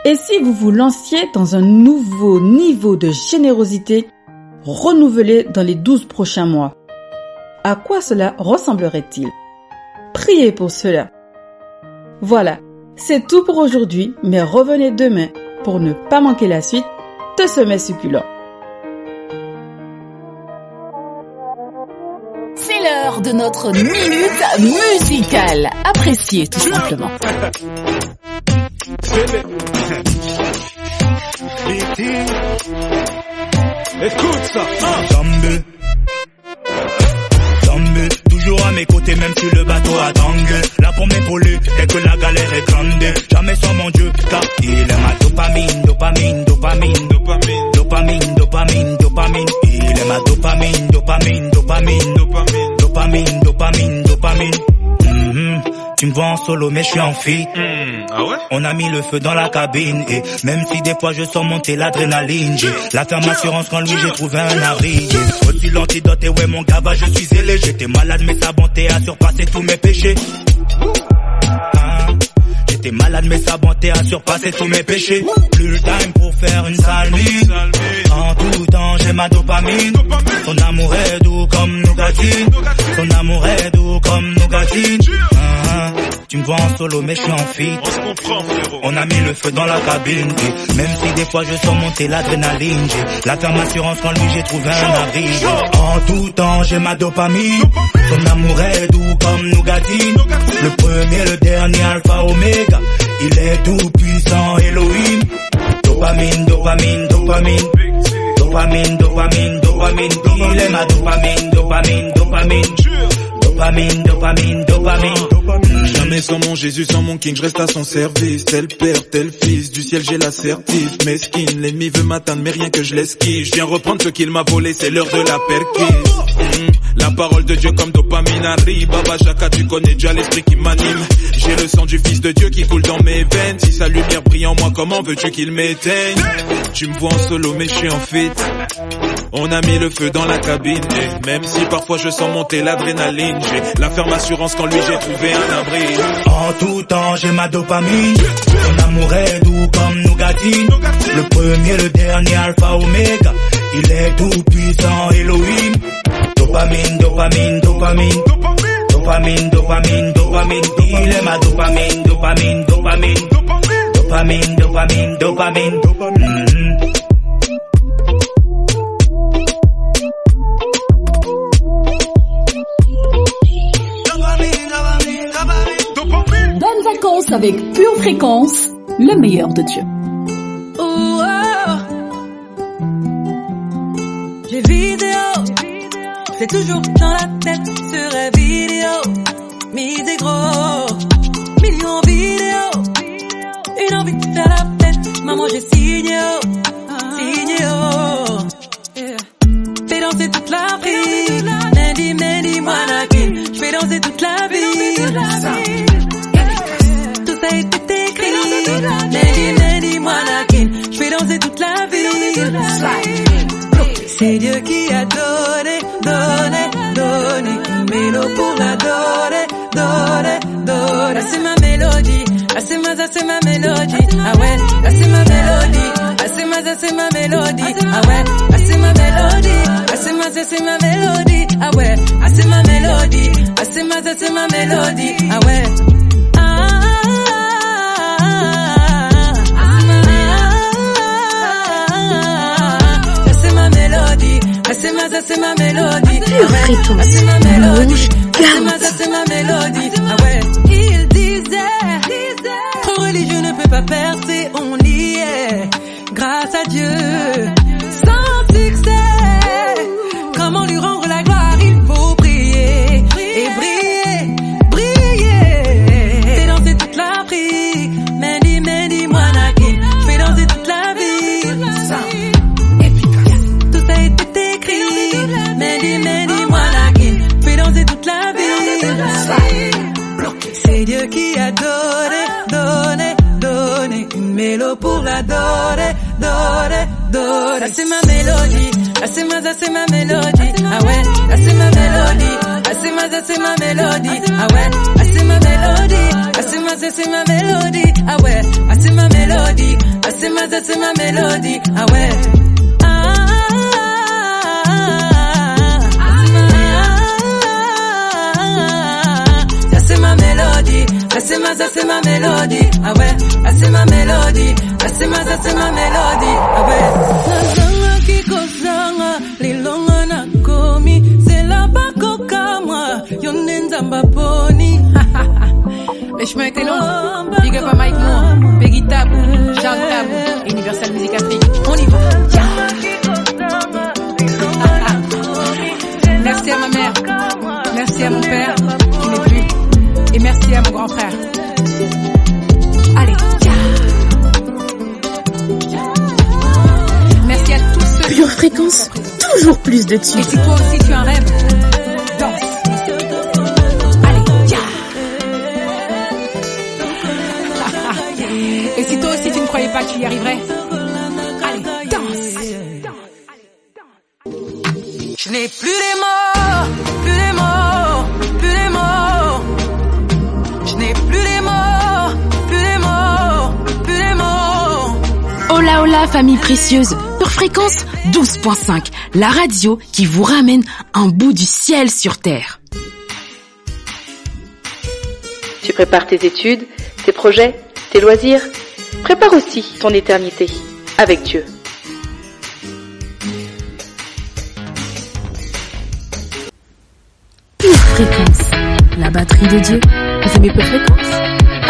Et si vous vous lanciez dans un nouveau niveau de générosité renouvelé dans les 12 prochains mois? À quoi cela ressemblerait-il? Priez pour cela. Voilà, c'est tout pour aujourd'hui, mais revenez demain pour ne pas manquer la suite de Sommet Succulent. C'est l'heure de notre minute musicale. Appréciez tout simplement. Écoute ça, Zambé, toujours à mes côtés, même sur le bateau à tanguer. Là pour m'épauler, dès que la galère est grande. Jamais sans mon Dieu, car il est ma dopamine, dopamine, dopamine, dopamine, dopamine, dopamine, dopamine. Il est ma dopamine, dopamine, dopamine, dopamine, dopamine, dopamine, dopamine. Tu me vois en solo mais je suis en feat. Ah ouais? On a mis le feu dans la cabine et même si des fois je sens monter l'adrénaline, j'ai la ferme assurance quand lui j'ai trouvé un abri. Aussi l'antidote et ouais mon gars je suis zélé. J'étais malade mais sa bonté a surpassé tous mes péchés. J'étais malade mais sa bonté a surpassé tous mes péchés. Plus le time pour faire une sale mise. En tout temps j'ai ma dopamine. Son amour est doux comme nougatine. Son amour est doux comme nougatine. Tu me vois en solo mais je suis en feat. On a mis le feu dans la cabine et même si des fois je sens monter l'adrénaline, j'ai la ferme assurance quand lui j'ai trouvé un abri. En tout temps j'ai ma dopamine. Son amour est doux comme nougatine. Le premier, le dernier, alpha, oméga. Il est tout puissant, Elohim. Dopamine, dopamine, dopamine. Dopamine, dopamine, dopamine. Il est ma dopamine, dopamine, dopamine. Dopamine, dopamine, dopamine. Jamais sans mon Jésus, sans mon King, je reste à son service. Tel père, tel fils, du ciel j'ai l'assertif. Mesquine, l'ennemi veut m'atteindre mais rien que je l'esquive. Je viens reprendre ce qu'il m'a volé, c'est l'heure de la perquise. La parole de Dieu comme dopamine arrive. Baba Jaka, tu connais déjà l'esprit qui m'anime. J'ai le sang du fils de Dieu qui coule dans mes veines. Si sa lumière brille en moi, comment veux-tu qu'il m'éteigne? Tu me vois en solo mais je suis en feat. On a mis le feu dans la cabine et même si parfois je sens monter l'adrénaline, j'ai la ferme assurance quand lui j'ai trouvé un abri. En tout temps j'ai ma dopamine. Son amour est doux comme nougatine. Le premier, le dernier, alpha, oméga. Il est tout puissant, Elohim. Dopamine, dopamine, dopamine. Dopamine, dopamine, dopamine. Il est ma dopamine, dopamine, dopamine. Dopamine, dopamine, dopamine. Bonnes vacances avec Pure Fréquence, le meilleur de Dieu. Oh, j'ai vidéo, c'est toujours dans la tête sur la vidéo. Mis des gros, millions de vidéos, une envie de faire la fête. Maman j'ai signé Fais danser toute la ville, Mandy, Manakin. J'fais danser toute la ville. Tout ça a été écrit C'est Dieu qui a donné une mélo pour l'adorer, Ah, c'est ma mélodie, c'est ma mélodie, ah ouais, c'est ma mélodie, c'est ma mélodie, ah ouais, c'est ma mélodie, c'est ma mélodie, ah ouais, c'est ma mélodie, c'est ma mélodie, ah ouais. C'est ma mélodie, Pure Fréquence, c'est ma mélodie, Garde. c'est ma mélodie, ah ouais. Il disait, trop religieux ne peut pas percer, on y est, grâce à Dieu, sans succès, comment lui rendre la gloire, il faut prier, et briller, fais danser toute l'Afrique, Mendy, Moanakin, fais danser toute la ville, tout ça a été écrit, Mendy, Moanakin, fais danser toute la ville, c'est Dieu qui a donné une mélo pour l'adorer, Ah, c'est ma mélodie, c'est ma mélodie, ah ouais, c'est ma mélodie, c'est ma mélodie, ah ouais, c'est ma mélodie, c'est ma mélodie, ah ouais, c'est ma mélodie, c'est ma mélodie, ah ouais. C'est ma mélodie, c'est ma mélodie, ah ouais, c'est ma mélodie, c'est ma mélodie, ah ouais. Nazanga kikozanga, lilonga na komi, c'est la bako kama, yonenzamba poni. Le chemin était long, big up à Mike Moore, Peggy Tabou, Charles Tabou, Universal Music Afrique, on y va. Merci à ma mère, merci à mon père, qui n'est plus. Et merci à mon grand frère. Allez, merci à tous ceux. Pure Fréquence, toujours plus de tubes. Et si toi aussi tu as un rêve, danse. Allez, et si toi aussi tu ne croyais pas que tu y arriverais, allez, danse. Je n'ai plus les mots, plus les mots, plus les mots. Je n'ai plus les mots, plus les mots, plus les mots. Hola hola famille précieuse, Pure Fréquence 12.5, la radio qui vous ramène un bout du ciel sur terre. Tu prépares tes études, tes projets, tes loisirs. Prépare aussi ton éternité avec Dieu. Pure Fréquence, la batterie de Dieu. Vous aimez Pure Fréquence?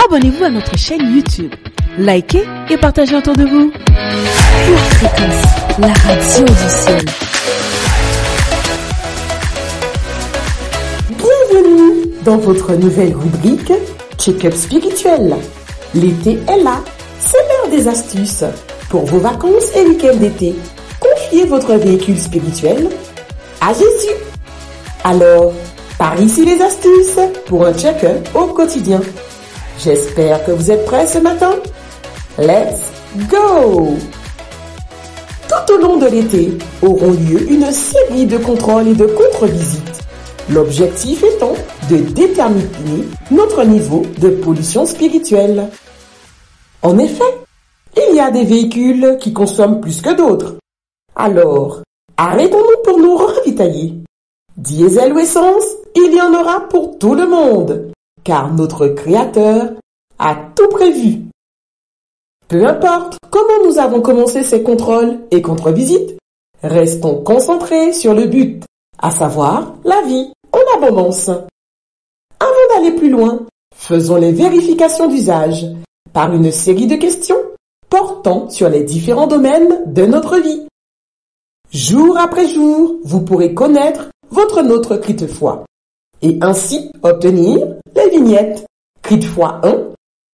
Abonnez-vous à notre chaîne YouTube. Likez et partagez autour de vous. Pure Fréquence, la radio du ciel. Bienvenue dans votre nouvelle rubrique Check-up spirituel. L'été est là, c'est l'heure des astuces. Pour vos vacances et week-ends d'été, confiez votre véhicule spirituel à Jésus. Alors, par ici les astuces pour un check-up au quotidien. J'espère que vous êtes prêts ce matin. Let's go! Tout au long de l'été auront lieu une série de contrôles et de contre-visites. L'objectif étant de déterminer notre niveau de pollution spirituelle. En effet, il y a des véhicules qui consomment plus que d'autres. Alors, arrêtons-nous pour nous ravitailler. Diesel ou essence, il y en aura pour tout le monde, car notre Créateur a tout prévu. Peu importe comment nous avons commencé ces contrôles et contre-visites, restons concentrés sur le but, à savoir la vie en abondance. Avant d'aller plus loin, faisons les vérifications d'usage par une série de questions portant sur les différents domaines de notre vie. Jour après jour, vous pourrez connaître votre notre cri de foi et ainsi obtenir les vignettes cri de foi 1,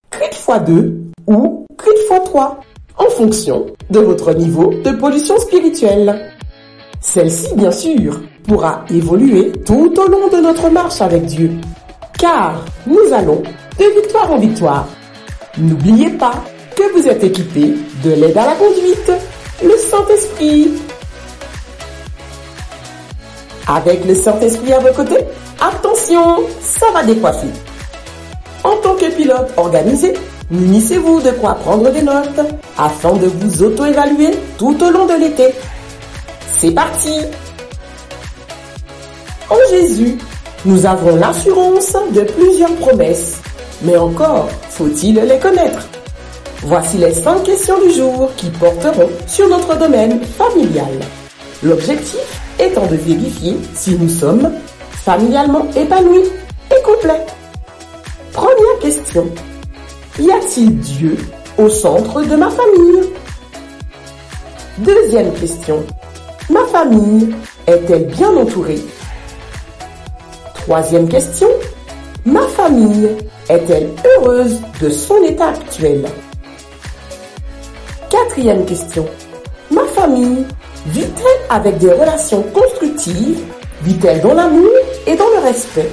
cri de foi 2 ou cri de foi 3 en fonction de votre niveau de pollution spirituelle. Celle-ci, bien sûr, pourra évoluer tout au long de notre marche avec Dieu, car nous allons de victoire en victoire. N'oubliez pas que vous êtes équipé de l'aide à la conduite le Saint-Esprit. Avec le Saint-Esprit à vos côtés, attention, ça va décoiffer. En tant que pilote organisé, munissez-vous de quoi prendre des notes afin de vous auto-évaluer tout au long de l'été. C'est parti! En Jésus, nous avons l'assurance de plusieurs promesses, mais encore faut-il les connaître. Voici les 5 questions du jour qui porteront sur notre domaine familial. L'objectif étant de vérifier si nous sommes familialement épanouis et complets. Première question. Y a-t-il Dieu au centre de ma famille? Deuxième question. Ma famille est-elle bien entourée? Troisième question. Ma famille est-elle heureuse de son état actuel? Quatrième question. Ma famille vit-elle avec des relations constructives? Vit-elle dans l'amour et dans le respect?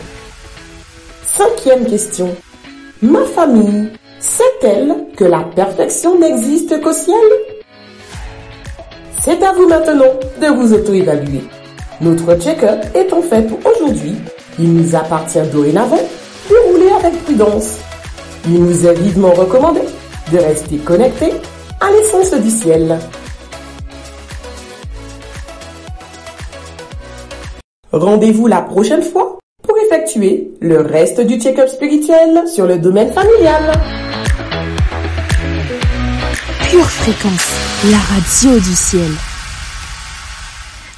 Cinquième question. Ma famille sait-elle que la perfection n'existe qu'au ciel? C'est à vous maintenant de vous auto-évaluer. Notre check-up étant fait pour aujourd'hui, il nous appartient dorénavant de rouler avec prudence. Il nous est vivement recommandé de rester connectés à l'essence du ciel. Rendez-vous la prochaine fois pour effectuer le reste du check-up spirituel sur le domaine familial. Pure Fréquence, la radio du ciel.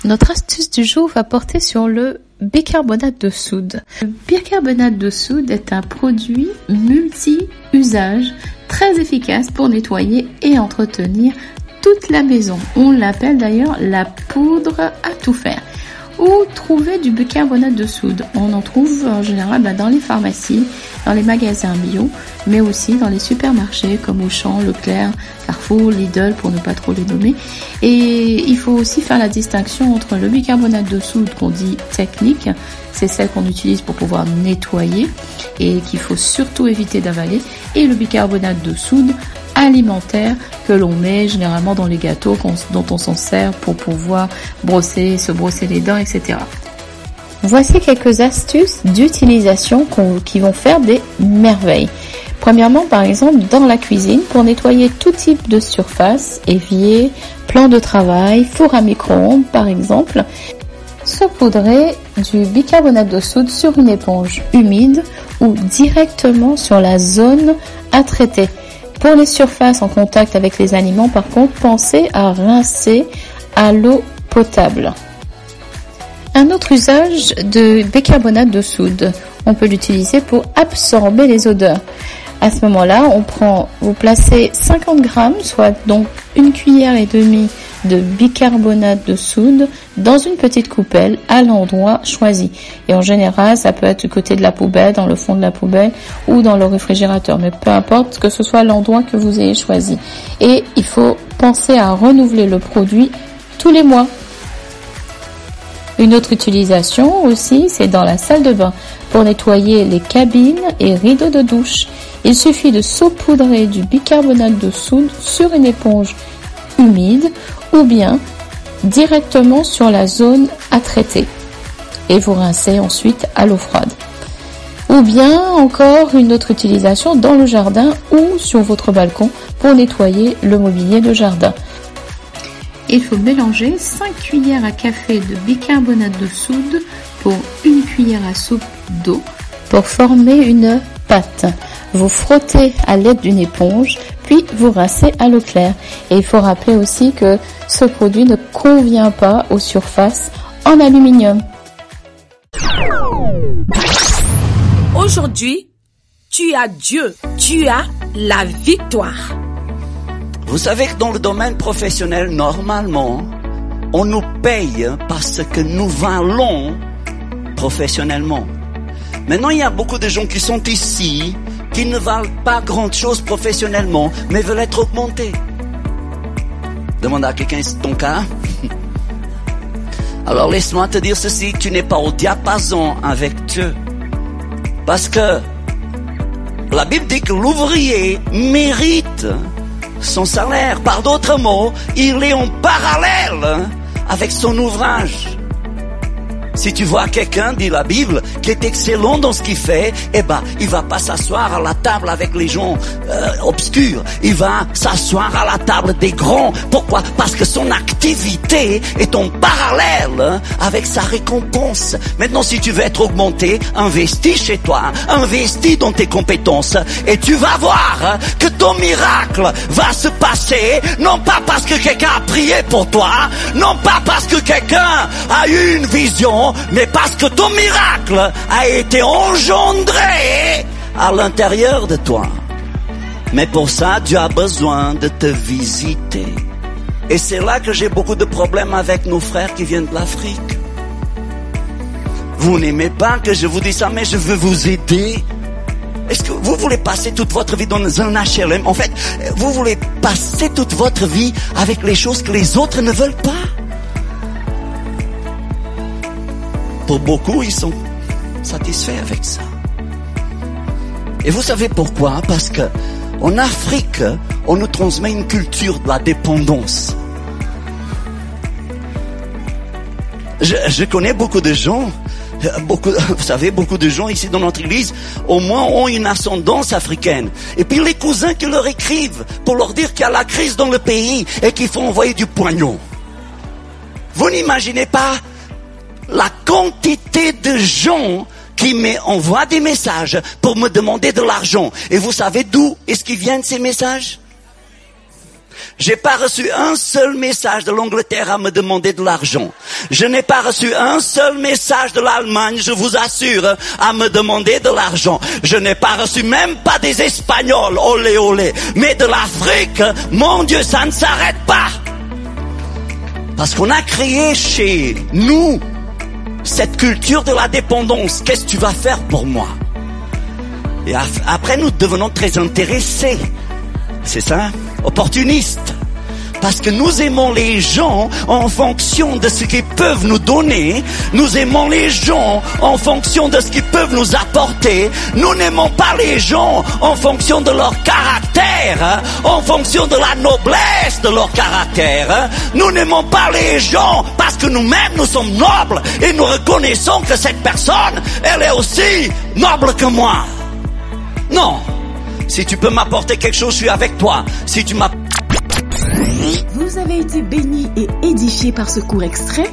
Notre astuce du jour va porter sur le bicarbonate de soude. Le bicarbonate de soude est un produit multi-usage très efficace pour nettoyer et entretenir toute la maison. On l'appelle d'ailleurs la poudre à tout faire. Où trouver du bicarbonate de soude? On en trouve en général dans les pharmacies, dans les magasins bio, mais aussi dans les supermarchés comme Auchan, Leclerc, Carrefour, Lidl pour ne pas trop les nommer. Et il faut aussi faire la distinction entre le bicarbonate de soude qu'on dit technique, c'est celle qu'on utilise pour pouvoir nettoyer et qu'il faut surtout éviter d'avaler, et le bicarbonate de soude alimentaire que l'on met généralement dans les gâteaux dont on s'en sert pour pouvoir se brosser les dents, etc. Voici quelques astuces d'utilisation qui vont faire des merveilles. Premièrement, par exemple, dans la cuisine, pour nettoyer tout type de surface, évier, plan de travail, four à micro-ondes par exemple, saupoudrer du bicarbonate de soude sur une éponge humide ou directement sur la zone à traiter. Pour les surfaces en contact avec les aliments, par contre, pensez à rincer à l'eau potable. Un autre usage de bicarbonate de soude, on peut l'utiliser pour absorber les odeurs. À ce moment-là, vous placez 50 grammes, soit donc 1,5 cuillère de bicarbonate de soude dans une petite coupelle à l'endroit choisi. Et en général, ça peut être du côté de la poubelle, dans le fond de la poubelle ou dans le réfrigérateur. Mais peu importe que ce soit l'endroit que vous ayez choisi. Et il faut penser à renouveler le produit tous les mois. Une autre utilisation aussi, c'est dans la salle de bain pour nettoyer les cabines et rideaux de douche. Il suffit de saupoudrer du bicarbonate de soude sur une éponge humide ou bien directement sur la zone à traiter et vous rincez ensuite à l'eau froide. Ou bien encore une autre utilisation dans le jardin ou sur votre balcon pour nettoyer le mobilier de jardin. Il faut mélanger 5 cuillères à café de bicarbonate de soude pour 1 cuillère à soupe d'eau pour former une pâte. Vous frottez à l'aide d'une éponge, puis vous rincez à l'eau claire. Et il faut rappeler aussi que ce produit ne convient pas aux surfaces en aluminium. Aujourd'hui, tu as Dieu, tu as la victoire. Vous savez que dans le domaine professionnel, normalement, on nous paye parce que nous valons professionnellement. Maintenant, il y a beaucoup de gens qui sont ici, qui ne valent pas grand-chose professionnellement, mais veulent être augmentés. Demande à quelqu'un, c'est ton cas? Alors laisse-moi te dire ceci, tu n'es pas au diapason avec Dieu. Parce que la Bible dit que l'ouvrier mérite son salaire. Par d'autres mots, il est en parallèle avec son ouvrage. Si tu vois quelqu'un, dit la Bible, qui est excellent dans ce qu'il fait, eh ben, il va pas s'asseoir à la table avec les gens obscurs. Il va s'asseoir à la table des grands. Pourquoi? Parce que son activité est en parallèle avec sa récompense. Maintenant, si tu veux être augmenté, investis chez toi, investis dans tes compétences, et tu vas voir que ton miracle va se passer, non pas parce que quelqu'un a prié pour toi, non pas parce que quelqu'un a eu une vision, mais parce que ton miracle a été engendré à l'intérieur de toi. Mais pour ça, Dieu a besoin de te visiter. Et c'est là que j'ai beaucoup de problèmes avec nos frères qui viennent de l'Afrique. Vous n'aimez pas que je vous dise ça, mais je veux vous aider. Est-ce que vous voulez passer toute votre vie dans un HLM? En fait, vous voulez passer toute votre vie avec les choses que les autres ne veulent pas? Pour beaucoup, ils sont satisfaits avec ça. Et vous savez pourquoi? Parce que en Afrique, on nous transmet une culture de la dépendance. Je connais beaucoup de gens, vous savez, beaucoup de gens ici dans notre église, au moins ont une ascendance africaine. Et puis les cousins qui leur écrivent pour leur dire qu'il y a la crise dans le pays et qu'il faut envoyer du pognon. Vous n'imaginez pas la quantité de gens qui m'envoient des messages pour me demander de l'argent. Et vous savez d'où est-ce qu'ils viennent ces messages? J'ai pas reçu un seul message de l'Angleterre à me demander de l'argent. Je n'ai pas reçu un seul message de l'Allemagne, je vous assure, à me demander de l'argent. Je n'ai pas reçu même pas des Espagnols, olé olé. Mais de l'Afrique, mon Dieu, ça ne s'arrête pas. Parce qu'on a créé chez nous cette culture de la dépendance. Qu'est-ce que tu vas faire pour moi? Et après, nous devenons très intéressés. C'est ça? Opportunistes. Parce que nous aimons les gens en fonction de ce qu'ils peuvent nous donner. Nous aimons les gens en fonction de ce qu'ils peuvent nous apporter. Nous n'aimons pas les gens en fonction de leur caractère, en fonction de la noblesse de leur caractère. Nous n'aimons pas les gens parce que nous-mêmes nous sommes nobles et nous reconnaissons que cette personne, elle est aussi noble que moi. Non. Si tu peux m'apporter quelque chose, je suis avec toi. Si tu m'as... Vous avez été béni et édifié par ce court extrait?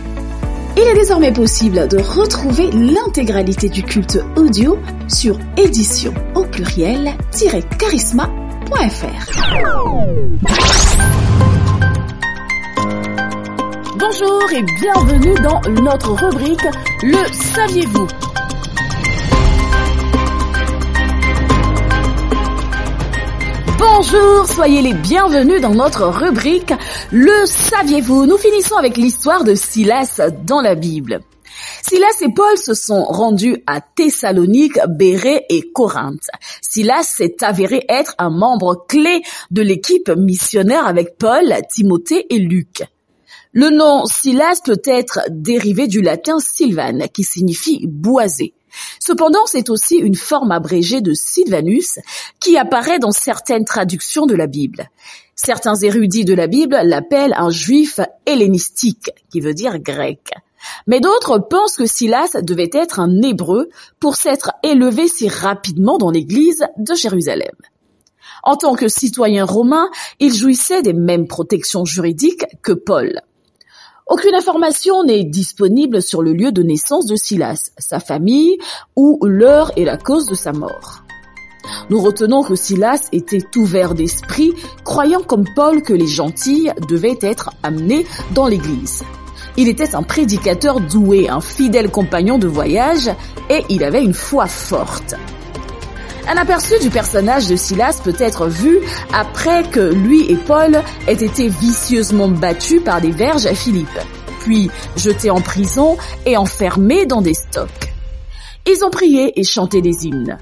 Il est désormais possible de retrouver l'intégralité du culte audio sur édition au pluriel-charisma.fr. Bonjour et bienvenue dans notre rubrique Le Saviez-vous? Bonjour, soyez les bienvenus dans notre rubrique Le Saviez-vous? Nous finissons avec l'histoire de Silas dans la Bible. Silas et Paul se sont rendus à Thessalonique, Bérée et Corinthe. Silas s'est avéré être un membre clé de l'équipe missionnaire avec Paul, Timothée et Luc. Le nom Silas peut être dérivé du latin Sylvane, qui signifie boisé. Cependant, c'est aussi une forme abrégée de Sylvanus qui apparaît dans certaines traductions de la Bible. Certains érudits de la Bible l'appellent un juif hellénistique, qui veut dire grec. Mais d'autres pensent que Silas devait être un hébreu pour s'être élevé si rapidement dans l'église de Jérusalem. En tant que citoyen romain, il jouissait des mêmes protections juridiques que Paul. Aucune information n'est disponible sur le lieu de naissance de Silas, sa famille ou l'heure et la cause de sa mort. Nous retenons que Silas était ouvert d'esprit, croyant comme Paul que les gentils devaient être amenés dans l'église. Il était un prédicateur doué, un fidèle compagnon de voyage et il avait une foi forte. Un aperçu du personnage de Silas peut être vu après que lui et Paul aient été vicieusement battus par des verges à Philippe, puis jetés en prison et enfermés dans des stocks. Ils ont prié et chanté des hymnes.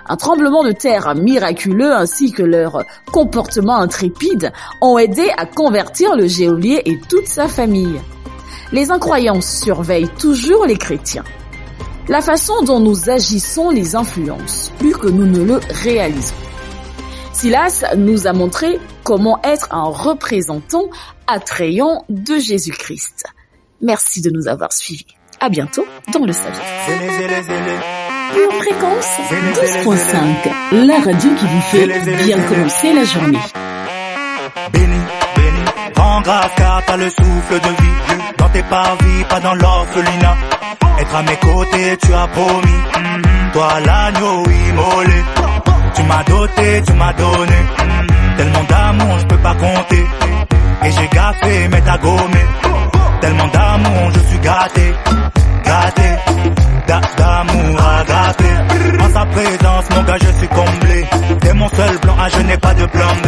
Un tremblement de terre miraculeux ainsi que leur comportement intrépide ont aidé à convertir le geôlier et toute sa famille. Les incroyants surveillent toujours les chrétiens. La façon dont nous agissons les influence, plus que nous ne le réalisons. Silas nous a montré comment être un représentant attrayant de Jésus-Christ. Merci de nous avoir suivis. À bientôt dans le Saviez. Pure Fréquence 12.5, la radio qui vous fait bien commencer la journée. Béni, rends grâce car t'as le souffle de vie. Dans tes parvis, pas dans l'orphelinat. Être à mes côtés, tu as promis. Toi l'agneau immolé. Tu m'as doté, tu m'as donné. Tellement d'amour, je peux pas compter. Et j'ai gaffé, mais t'as gommé. Tellement d'amour, je suis gâté. D'amour agapé. En sa présence, mon gars, je suis comblé. T'es mon seul plan A, je n'ai pas de plan B.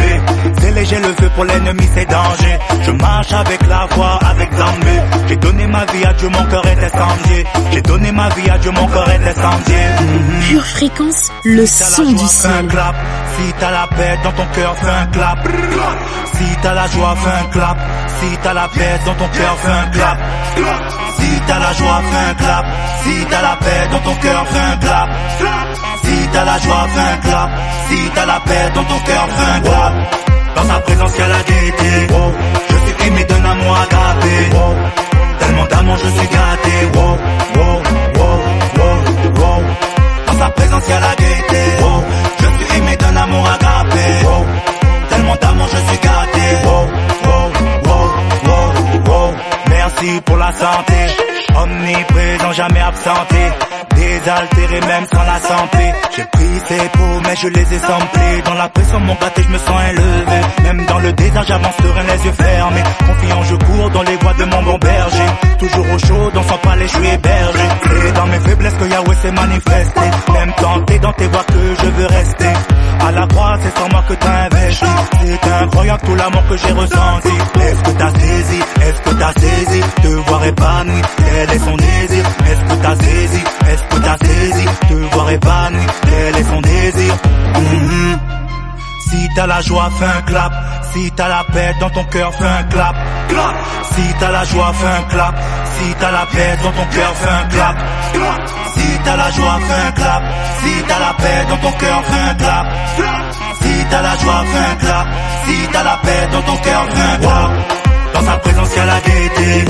C'est léger le feu pour l'ennemi, c'est danger. Je marche avec la foi, avec Zambé. J'ai donné ma vie à Dieu, mon cœur est incendié. J'ai donné ma vie à Dieu, mon cœur est incendié. Pure Fréquence, le son du ciel. Si t'as la paix dans ton cœur, fais un clap. Si t'as la joie, fais un clap. Si t'as la paix dans ton cœur, fais un clap. Si t'as la joie, fais un clap. Si t'as la paix dans ton cœur, fais un clap. Si t'as la joie, fais un clap. Si t'as la paix dans ton cœur, fais un clap. Dans sa présence, y'a la gaieté. Je suis aimé d'un amour agapé. Tellement d'amour, je suis gâté. Dans sa présence, y'a la gaieté. Je suis aimé d'un amour agapé. Tellement d'amour, je suis gâté. Merci pour la santé, omniprésent, jamais absenté. Désaltéré même sans la santé. J'ai pris ses pots mais je les ai samplés. Dans la pression mon gâté je me sens élevé. Même dans le désert j'avance serein les yeux fermés. Confiant je cours dans les voies de mon bon berger. Toujours au chaud dans son palais je suis hébergé. C'est dans mes faiblesses que Yahweh s'est manifesté. Même tenté dans tes voies que je veux rester. À la croix c'est sans moi que t'as investi. C'est incroyable tout l'amour que j'ai ressenti. Est-ce que t'as saisi? Est-ce que t'as saisi? Te voir épanoui, tel est son désir. Est-ce que t'as saisi? Est-ce que t'as saisi? Te voir épanoui, tel est son désir. Si t'as la joie, fais un clap. Si t'as la paix dans ton cœur, fais un clap. Si t'as la joie, fais un clap. Si t'as la paix dans ton cœur, fais un clap. Si t'as la joie, fais un clap. Si t'as la paix dans ton cœur, fais un clap. Si t'as la joie, fais un clap. Si t'as la paix dans ton cœur, fais un clap. Dans sa présence, y'a la gaieté.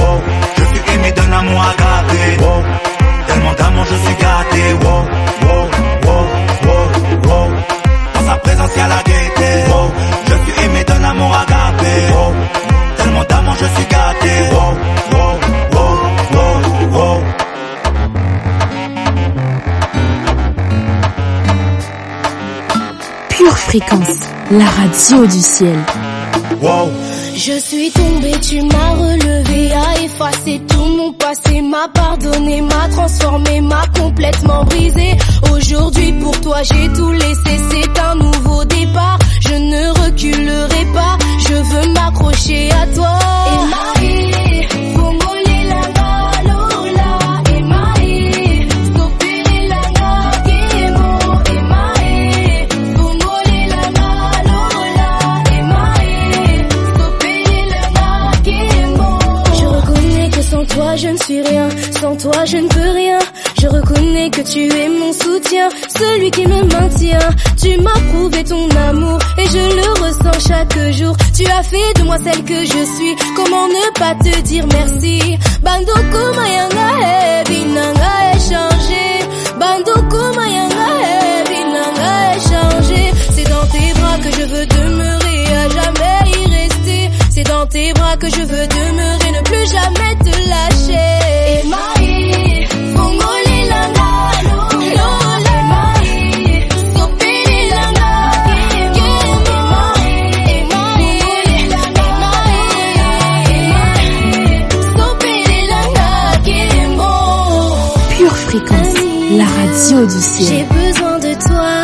Je suis aimé d'un amour agapé. Tellement d'amour, je suis gâté. Dans sa présence, y'a la gaieté. Je suis aimé d'un amour agapé. Tellement d'amour, je suis gâté. Pure Fréquence, la radio du ciel. Je suis tombée, tu m'as relevé, a effacé tout mon passé, m'a pardonné, m'a transformé, m'a complètement brisé. Aujourd'hui pour toi j'ai tout laissé, c'est un nouveau départ. Je ne reculerai pas, je veux m'accrocher à toi. Je ne suis rien, sans toi je ne peux rien. Je reconnais que tu es mon soutien, celui qui me maintient. Tu m'as prouvé ton amour et je le ressens chaque jour. Tu as fait de moi celle que je suis, comment ne pas te dire merci. Bandoko mayanga binanga échangé. Bandoko mayanga binanga échangé. C'est dans tes bras que je veux demeurer, à jamais y rester. C'est dans tes bras que je veux demeurer, ne plus jamais te lâcher. Emaï, fongoli langa, lola, emaï, sopeli langa, emaï, sopeli langa, kemo. Pure Fréquence, la radio du ciel. J'ai besoin de toi,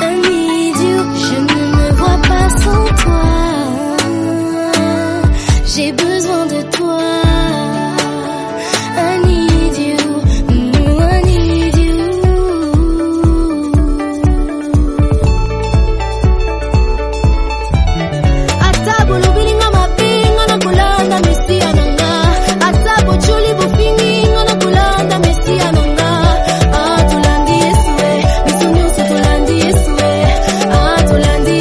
un idiot, je ne me vois pas sans toi. J'ai besoin de toi, I need you, I need you. Atabo lubilinga mapinga na kulanda misia nanga. Atabo chuli bufinga na kulanda misia nanga. Atulandi Yesue, misunyo se tulandi Yesue. Atulandi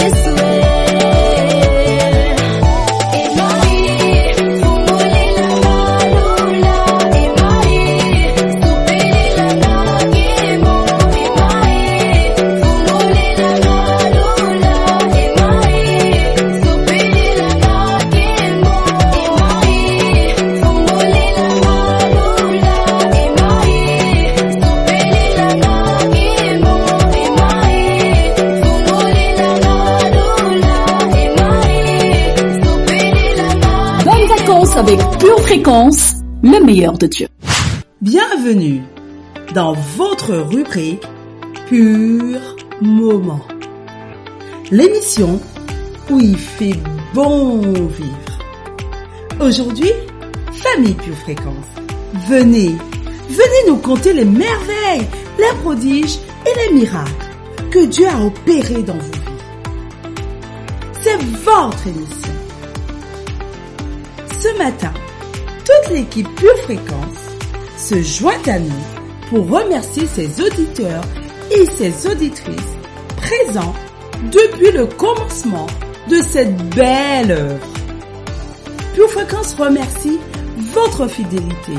fréquence avec Pure Fréquence, le meilleur de Dieu. Bienvenue dans votre rubrique Pur Moment. L'émission où il fait bon vivre. Aujourd'hui, famille Pure Fréquence, venez nous conter les merveilles, les prodiges et les miracles que Dieu a opérés dans vos vies. C'est votre émission. Ce matin, toute l'équipe Pure Fréquence se joint à nous pour remercier ses auditeurs et ses auditrices présents depuis le commencement de cette belle œuvre. Pure Fréquence remercie votre fidélité,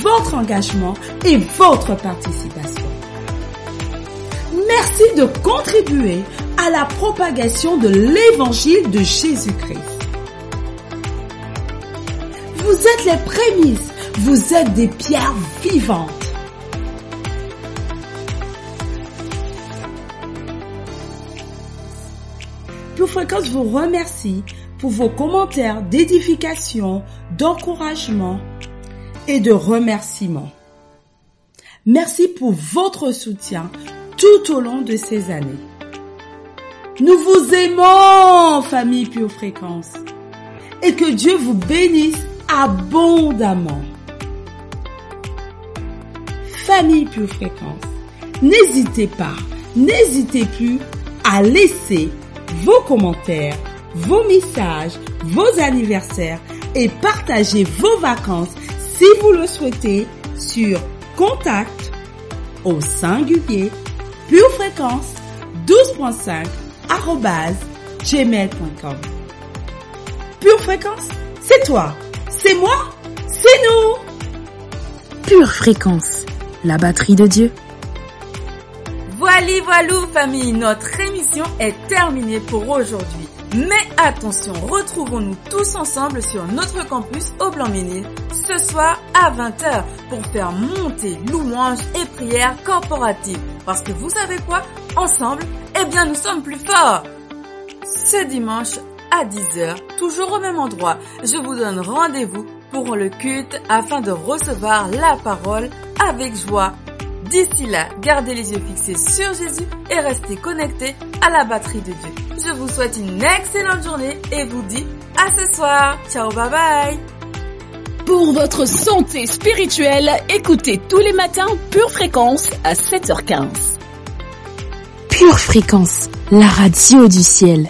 votre engagement et votre participation. Merci de contribuer à la propagation de l'évangile de Jésus-Christ. Vous êtes les prémices, vous êtes des pierres vivantes. Pure Fréquence vous remercie pour vos commentaires d'édification, d'encouragement et de remerciement. Merci pour votre soutien tout au long de ces années. Nous vous aimons, famille Pure Fréquence, et que Dieu vous bénisse abondamment. Famille Pure Fréquence, n'hésitez plus à laisser vos commentaires, vos messages, vos anniversaires et partager vos vacances si vous le souhaitez sur contact au singulier purefréquence 12.5 @gmail.com. Pure Fréquence, c'est toi, c'est moi, c'est nous. Pure Fréquence, la batterie de Dieu. Voilou famille, notre émission est terminée pour aujourd'hui. Mais attention, retrouvons-nous tous ensemble sur notre campus au Blanc-Ménil ce soir à 20h pour faire monter louanges et prières corporatives. Parce que vous savez quoi? Ensemble, nous sommes plus forts. Ce dimanche à 10h, toujours au même endroit, je vous donne rendez-vous pour le culte afin de recevoir la parole avec joie. D'ici là, gardez les yeux fixés sur Jésus et restez connectés à la batterie de Dieu. Je vous souhaite une excellente journée et vous dis à ce soir. Ciao, bye bye. Pour votre santé spirituelle, écoutez tous les matins Pure Fréquence à 7h15. Pure Fréquence, la radio du ciel.